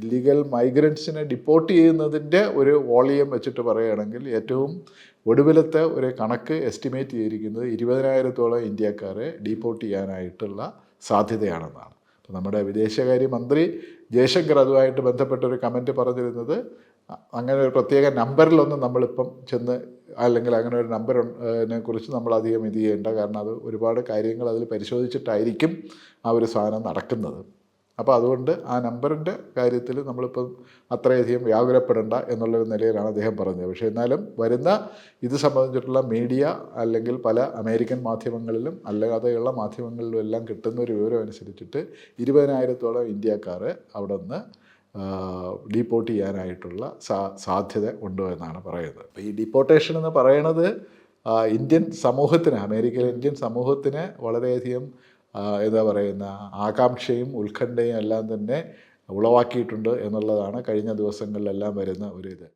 Illegal മൈഗ്രൻസിനെ deport ചെയ്യുന്നതിൻ്റെ ഒരു volume വെച്ചിട്ട് പറയുകയാണെങ്കിൽ ഏറ്റവും ഒടുവിലത്തെ ഒരു കണക്ക് എസ്റ്റിമേറ്റ് ചെയ്തിരിക്കുന്നത് 20,000-ഓളം ഇന്ത്യക്കാരെ ഡീപ്പോർട്ട് ചെയ്യാനായിട്ടുള്ള സാധ്യതയാണെന്നാണ്. അപ്പോൾ നമ്മുടെ വിദേശകാര്യ മന്ത്രി ജയശങ്കർ അതുമായിട്ട് ബന്ധപ്പെട്ട ഒരു കമൻറ്റ് പറഞ്ഞിരുന്നത് അങ്ങനെ ഒരു പ്രത്യേക നമ്പറിലൊന്നും നമ്മളിപ്പം ചെന്ന് അല്ലെങ്കിൽ അങ്ങനെ ഒരു നമ്പറിനെ കുറിച്ച് നമ്മൾ അധികം ഇത് ചെയ്യേണ്ട, കാരണം അത് ഒരുപാട് കാര്യങ്ങൾ അതിൽ പരിശോധിച്ചിട്ടായിരിക്കും ആ ഒരു സാധനം നടക്കുന്നത്. അപ്പോൾ അതുകൊണ്ട് ആ നമ്പറിൻ്റെ കാര്യത്തിൽ നമ്മളിപ്പം അത്രയധികം വ്യാകുലപ്പെടേണ്ട എന്നുള്ളൊരു നിലയിലാണ് അദ്ദേഹം പറഞ്ഞത്. പക്ഷേ എന്നാലും വരുന്ന ഇത് സംബന്ധിച്ചിട്ടുള്ള മീഡിയ അല്ലെങ്കിൽ പല അമേരിക്കൻ മാധ്യമങ്ങളിലും അല്ലാതെയുള്ള മാധ്യമങ്ങളിലും എല്ലാം കിട്ടുന്ന ഒരു വിവരം അനുസരിച്ചിട്ട് 20,000-ഓളം ഇന്ത്യക്കാർ അവിടെ നിന്ന് ഡീപ്പോർട്ട് ചെയ്യാനായിട്ടുള്ള സാധ്യത ഉണ്ട് എന്നാണ് പറയുന്നത്. അപ്പോൾ ഈ ഡീപ്പോർട്ടേഷൻ എന്ന് പറയുന്നത് ഇന്ത്യൻ സമൂഹത്തിന്, അമേരിക്കയിലെ ഇന്ത്യൻ സമൂഹത്തിന് വളരെയധികം എന്താ പറയുന്ന ആകാംക്ഷയും ഉത്കണ്ഠയും എല്ലാം തന്നെ ഉളവാക്കിയിട്ടുണ്ട് എന്നുള്ളതാണ് കഴിഞ്ഞ ദിവസങ്ങളിലെല്ലാം വരുന്ന ഒരു ഇത്.